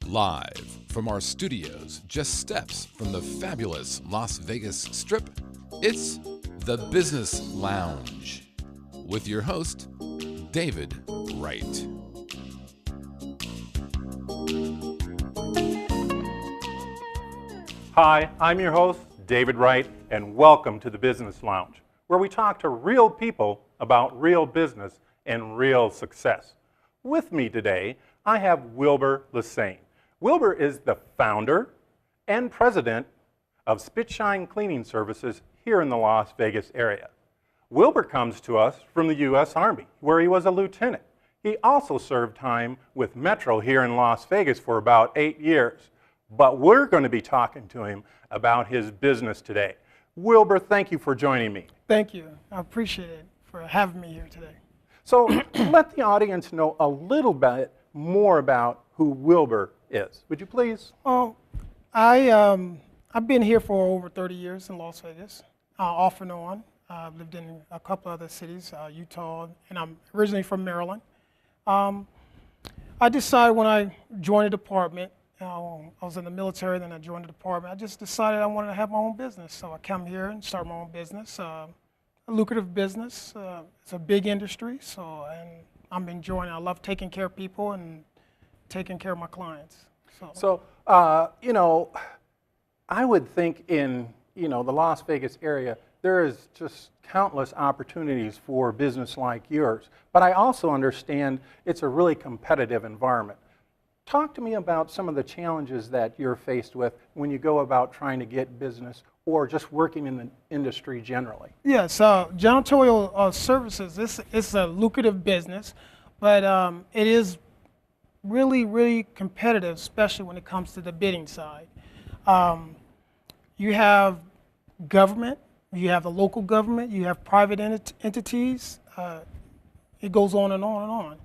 Live from our studios, just steps from the fabulous Las Vegas Strip, it's the Business Lounge with your host, David Wright. Hi, I'm your host, David Wright, and welcome to the Business Lounge, where we talk to real people about real business and real success. With me today, I have Wilbur LaSane. Wilbur is the founder and president of Spitshine Cleaning Services here in the Las Vegas area. Wilbur comes to us from the U.S. Army, where he was a lieutenant. He also served time with Metro here in Las Vegas for about 8 years. But we're going to be talking to him about his business today. Wilbur, thank you for joining me. Thank you. I appreciate it for having me here today. So let the audience know a little bit more about who Wilbur is. Would you please? Well, I've been here for over 30 years in Las Vegas, off and on. I've lived in a couple other cities, Utah, and I'm originally from Maryland. I decided when I joined the department, I was in the military, then I joined the department. I just decided I wanted to have my own business. So I come here and start my own business, a lucrative business. It's a big industry, and I'm enjoying it. I love taking care of people and taking care of my clients. So I would think in, the Las Vegas area, there is just countless opportunities for business like yours. But I also understand it's a really competitive environment. Talk to me about some of the challenges that you're faced with when you go about trying to get business or just working in the industry generally. Yeah, so janitorial services, it's a lucrative business, but it is really, really competitive, especially when it comes to the bidding side. You have government, you have the local government, you have private entities. It goes on and on and on.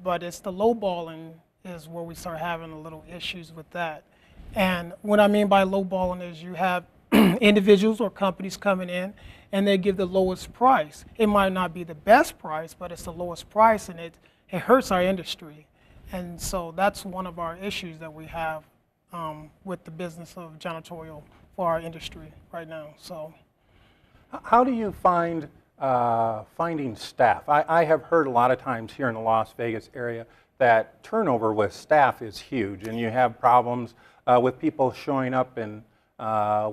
But it's the lowballing is where we start having a little issues with that. And what I mean by lowballing is you have individuals or companies coming in and they give the lowest price. It might not be the best price, but it's the lowest price, and it hurts our industry. And so that's one of our issues that we have with the business of janitorial for our industry right now. So, how do you find finding staff? I have heard a lot of times here in the Las Vegas area that turnover with staff is huge, and you have problems with people showing up and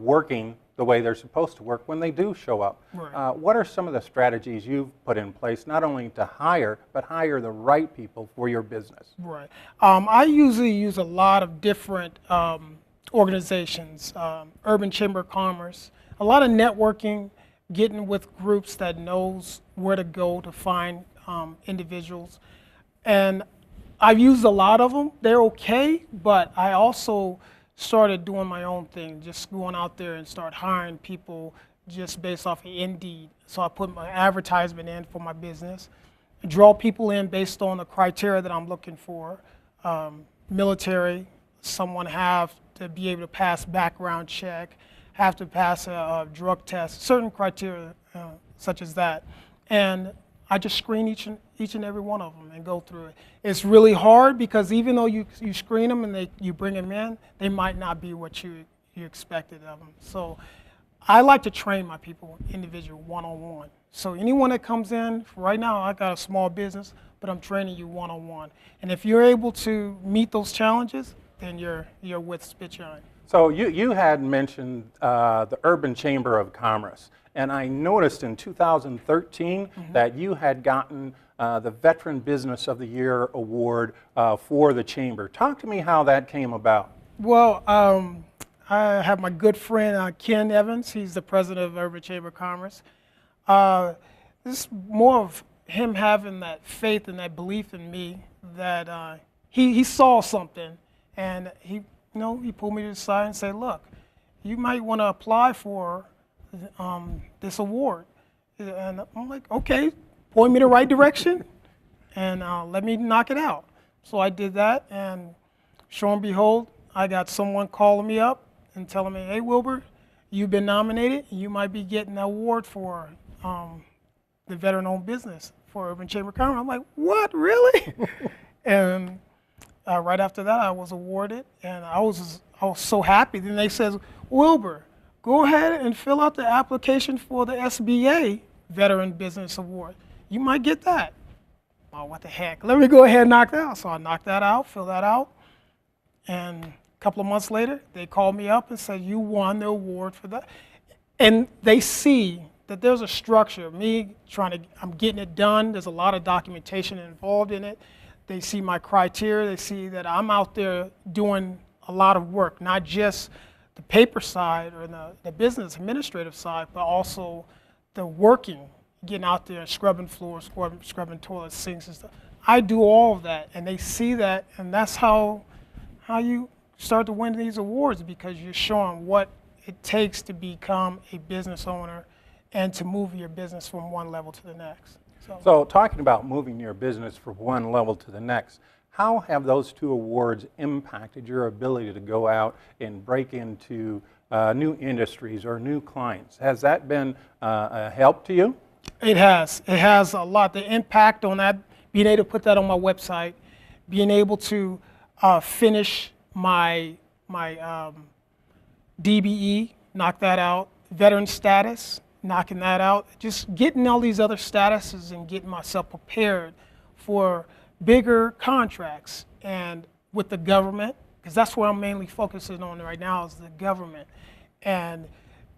working the way they're supposed to work when they do show up. Right. What are some of the strategies you've put in place, not only to hire, but hire the right people for your business? Right. I usually use a lot of different organizations, Urban Chamber of Commerce, a lot of networking, getting with groups that knows where to go to find individuals. And I've used a lot of them. They're okay, but I also started doing my own thing, just going out there and start hiring people just based off of Indeed. So I put my advertisement in for my business, draw people in based on the criteria that I'm looking for. Military, someone have to be able to pass background check, have to pass a drug test, certain criteria such as that. And I just screen each and every one of them and go through it. It's really hard because even though you screen them and you bring them in, they might not be what you expected of them. So I like to train my people individual, one-on-one. So anyone that comes in, right now I got a small business, but I'm training you one-on-one. And if you're able to meet those challenges, then you're with Spitshine. So you had mentioned the Urban Chamber of Commerce. And I noticed in 2013 that you had gotten the Veteran Business of the Year award for the Chamber. Talk to me how that came about. Well, I have my good friend Ken Evans. He's the president of Urban Chamber of Commerce. This is more of him having that faith and that belief in me that he saw something, and he pulled me to the side and said, "Look, you might want to apply for this award." And I'm like, okay, point me the right direction and let me knock it out. So I did that, and sure and behold, I got someone calling me up and telling me, "Hey Wilbur, you've been nominated, and you might be getting an award for the veteran-owned business for Urban Chamber of Commerce." I'm like, what, really? And Right after that, I was awarded, and I was so happy. Then they said, Wilbur, go ahead and fill out the application for the SBA Veteran Business Award. You might get that. Oh, what the heck? Let me go ahead and knock that out. So I knocked that out, filled that out, and a couple of months later, they called me up and said, you won the award for that. And they see that there's a structure. I'm getting it done. There's a lot of documentation involved in it. They see my criteria. They see that I'm out there doing a lot of work, not just the paper side or the business administrative side, but also the working, getting out there and scrubbing floors, scrubbing toilets, sinks and stuff. I do all of that, and they see that, and that's how you start to win these awards, because you're showing what it takes to become a business owner and to move your business from one level to the next. So talking about moving your business from one level to the next, how have those two awards impacted your ability to go out and break into new industries or new clients? Has that been a help to you? It has. It has a lot. The impact on that, being able to put that on my website, being able to finish my DBE, knock that out, veteran status, knocking that out, just getting all these other statuses and getting myself prepared for bigger contracts and with the government, because that's what I'm mainly focusing on right now is the government. And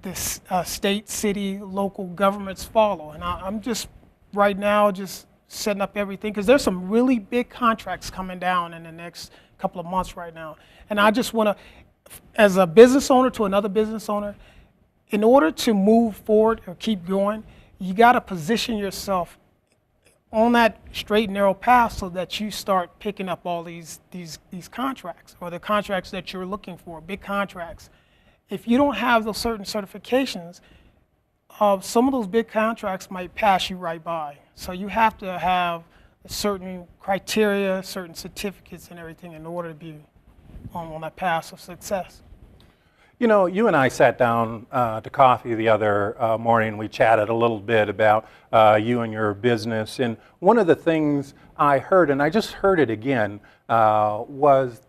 this state, city, local governments follow. And I'm just right now just setting up everything, because there's some really big contracts coming down in the next couple of months right now. And I just want to, as a business owner to another business owner, in order to move forward or keep going, you got to position yourself on that straight and narrow path so that you start picking up all these contracts, or the contracts that you're looking for, big contracts. If you don't have those certain certifications, some of those big contracts might pass you right by. So you have to have certain criteria, certain certificates and everything in order to be on that path of success. You know, you and I sat down to coffee the other morning. We chatted a little bit about you and your business. And one of the things I heard, and I just heard it again, was,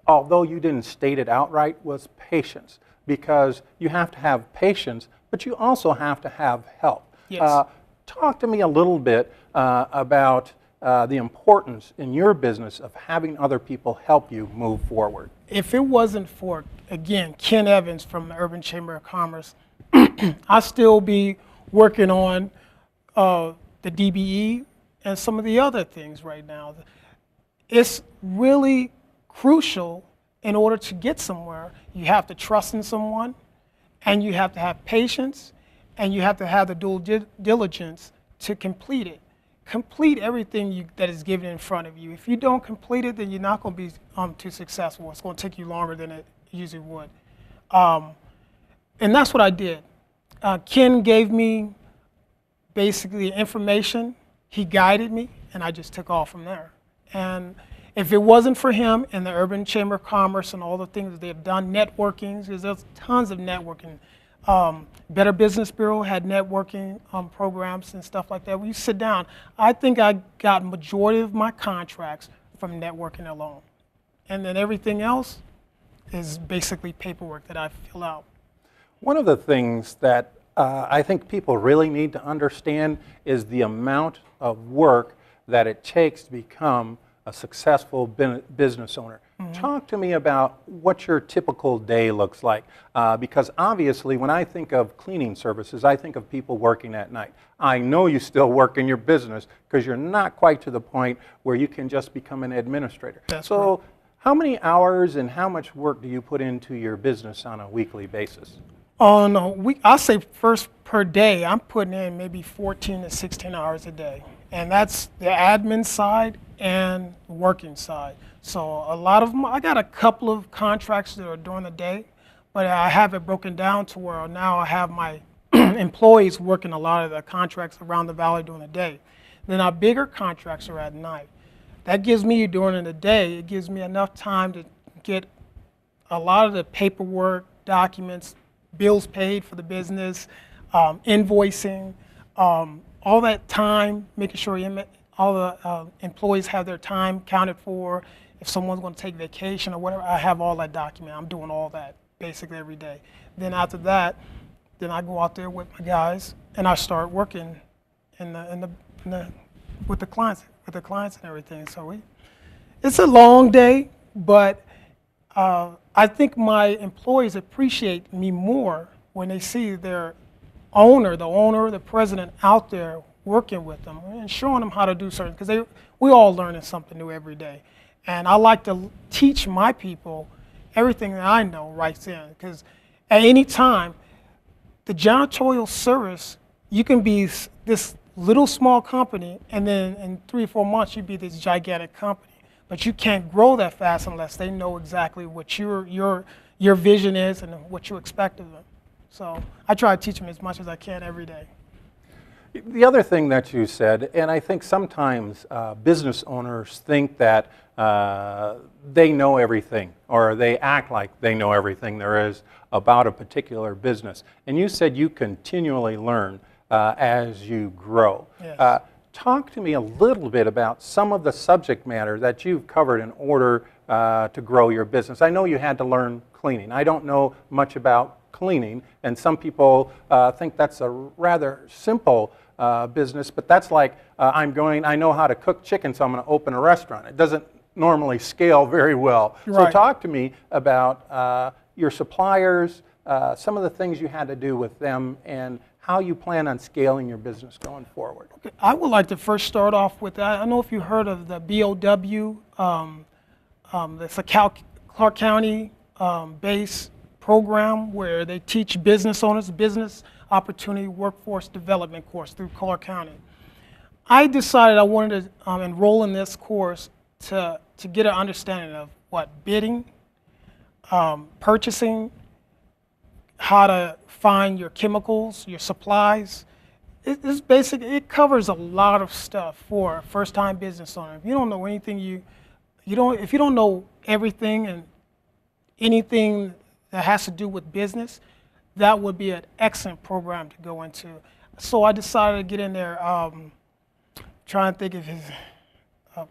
although you didn't state it outright, was patience. Because you have to have patience, but you also have to have help. Yes. Talk to me a little bit about the importance in your business of having other people help you move forward. If it wasn't for, again, Ken Evans from the Urban Chamber of Commerce, I'd still be working on the DBE and some of the other things right now. It's really crucial in order to get somewhere. You have to trust in someone, and you have to have patience, and you have to have the due diligence to complete it. Complete everything that is given in front of you. If you don't complete it, then you're not going to be too successful. It's going to take you longer than it usually would. And that's what I did. Ken gave me basically information. He guided me, and I just took off from there. And if it wasn't for him and the Urban Chamber of Commerce and all the things that they've done, networking, because there's tons of networking. Better Business Bureau had networking programs and stuff like that. When you sit down, I think I got majority of my contracts from networking alone. And then everything else is basically paperwork that I fill out. One of the things that I think people really need to understand is the amount of work that it takes to become a successful business owner. Mm-hmm. Talk to me about what your typical day looks like, because obviously when I think of cleaning services, I think of people working at night. I know you still work in your business because you're not quite to the point where you can just become an administrator. That's so right. How many hours and how much work do you put into your business on a weekly basis? On a week, I'll say first per day, I'm putting in maybe 14 to 16 hours a day. And that's the admin side and the working side. So a lot of them, I got a couple of contracts that are during the day, but I have it broken down to where now I have my employees working a lot of the contracts around the valley during the day. Then our bigger contracts are at night. That gives me, during the day, it gives me enough time to get a lot of the paperwork, documents, bills paid for the business, invoicing, all that time, making sure all the employees have their time counted for. If someone's going to take vacation or whatever, I have all that documented. I'm doing all that basically every day. Then after that, then I go out there with my guys and I start working with the clients and everything. So it's a long day, but I think my employees appreciate me more when they see their the president out there working with them and showing them how to do certain, because we all learning something new every day. And I like to teach my people everything that I know right then, because at any time, the janitorial service, you can be this little small company, and then in 3 or 4 months, you'd be this gigantic company. But you can't grow that fast unless they know exactly what your vision is and what you expect of them. So I try to teach them as much as I can every day. The other thing that you said, and I think sometimes business owners think that they know everything, or they act like they know everything there is about a particular business. And you said you continually learn as you grow. Yes. Talk to me a little bit about some of the subject matter that you've covered in order to grow your business. I know you had to learn cleaning. I don't know much about cleaning, and some people think that's a rather simple business, but that's like I know how to cook chicken, so I'm going to open a restaurant. It doesn't normally scale very well. Right. So talk to me about your suppliers, some of the things you had to do with them, and how you plan on scaling your business going forward. Okay. I would like to first start off with that. I don't know if you heard of the BOW, it's a Clark County based program where they teach business owners business opportunity workforce development course through Clark County. I decided I wanted to enroll in this course to get an understanding of what bidding, purchasing, how to find your chemicals, your supplies. It's basic. It covers a lot of stuff for a first-time business owner. If you don't know anything, if you don't know everything and anything that has to do with business, that would be an excellent program to go into. So I decided to get in there. Trying to think of his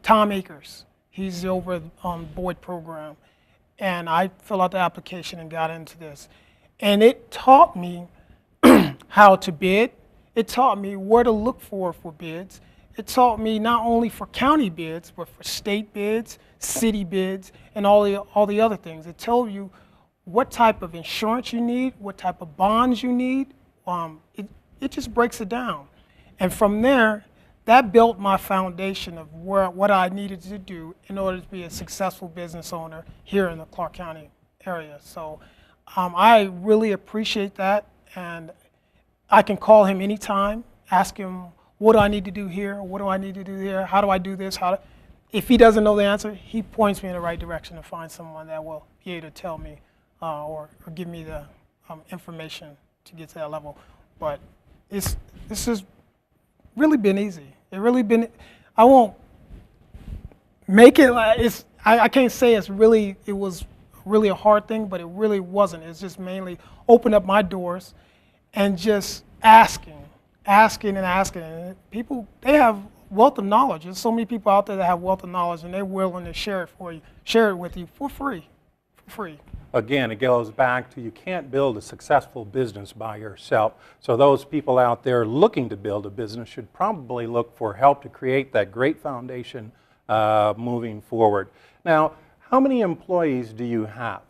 Tom Akers. He's over on Boyd program, and I filled out the application and got into this. And it taught me how to bid. It taught me where to look for bids. It taught me not only for county bids, but for state bids, city bids, and all the other things. It tells you what type of insurance you need, what type of bonds you need. It just breaks it down. And from there, that built my foundation of what I needed to do in order to be a successful business owner here in the Clark County area. So I really appreciate that, and I can call him anytime, ask him, what do I need to do here? What do I need to do here? How do I do this? If he doesn't know the answer, he points me in the right direction to find someone that will be able to tell me or give me the information to get to that level. But this has really been easy. It really been. I won't make it like I can't say it was really a hard thing, but it really wasn't. It's just mainly open up my doors and just asking. And people, they have wealth of knowledge. There's so many people out there that have wealth of knowledge, and they're willing to share it with you for free. Again, it goes back to you can't build a successful business by yourself. So those people out there looking to build a business should probably look for help to create that great foundation moving forward. Now, how many employees do you have?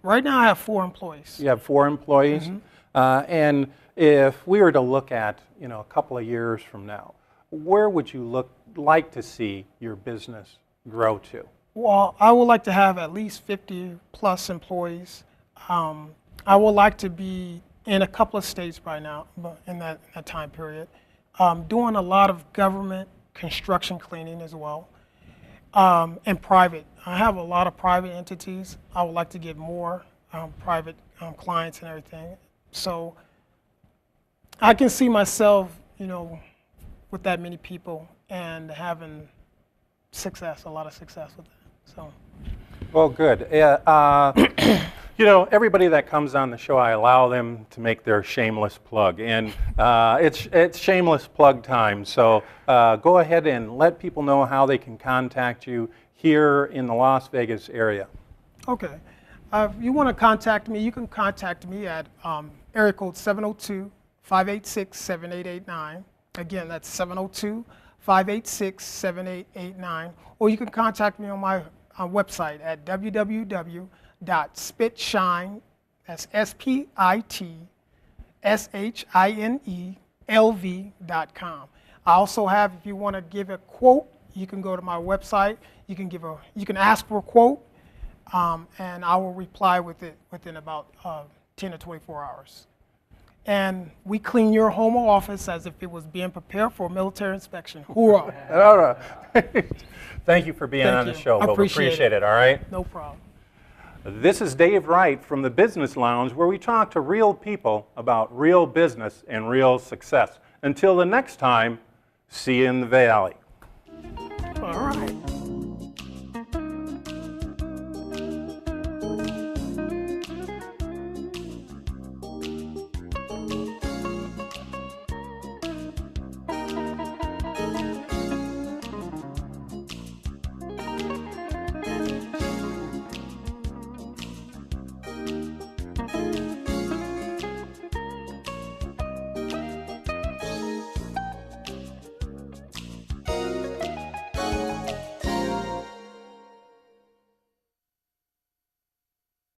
Right now I have 4 employees. You have 4 employees? Mm-hmm. And if we were to look at a couple of years from now, where would you like to see your business grow to? Well, I would like to have at least 50 plus employees. I would like to be in a couple of states by now, in that time period, doing a lot of government construction cleaning as well, and private. I have a lot of private entities. I would like to get more private clients and everything. So I can see myself, with that many people and having a lot of success with that. So. Well, good. You know, everybody that comes on the show, I allow them to make their shameless plug, and it's shameless plug time. So go ahead and let people know how they can contact you here in the Las Vegas area. Okay. If you want to contact me, you can contact me at area code 702-586-7889. Again, that's 702-586-7889. Or you can contact me on my website at www.spitshine, that's SPITSHINELV.com. I also have, if you want to give a quote, you can go to my website. You can ask for a quote, and I will reply with it within about 10 to 24 hours. And we clean your home or office as if it was being prepared for a military inspection. Hoorah! All right. Thank you for being on the show. I We'll appreciate it, all right? No problem. This is Dave Wright from the Business Lounge, where we talk to real people about real business and real success. Until the next time, see you in the valley. All right.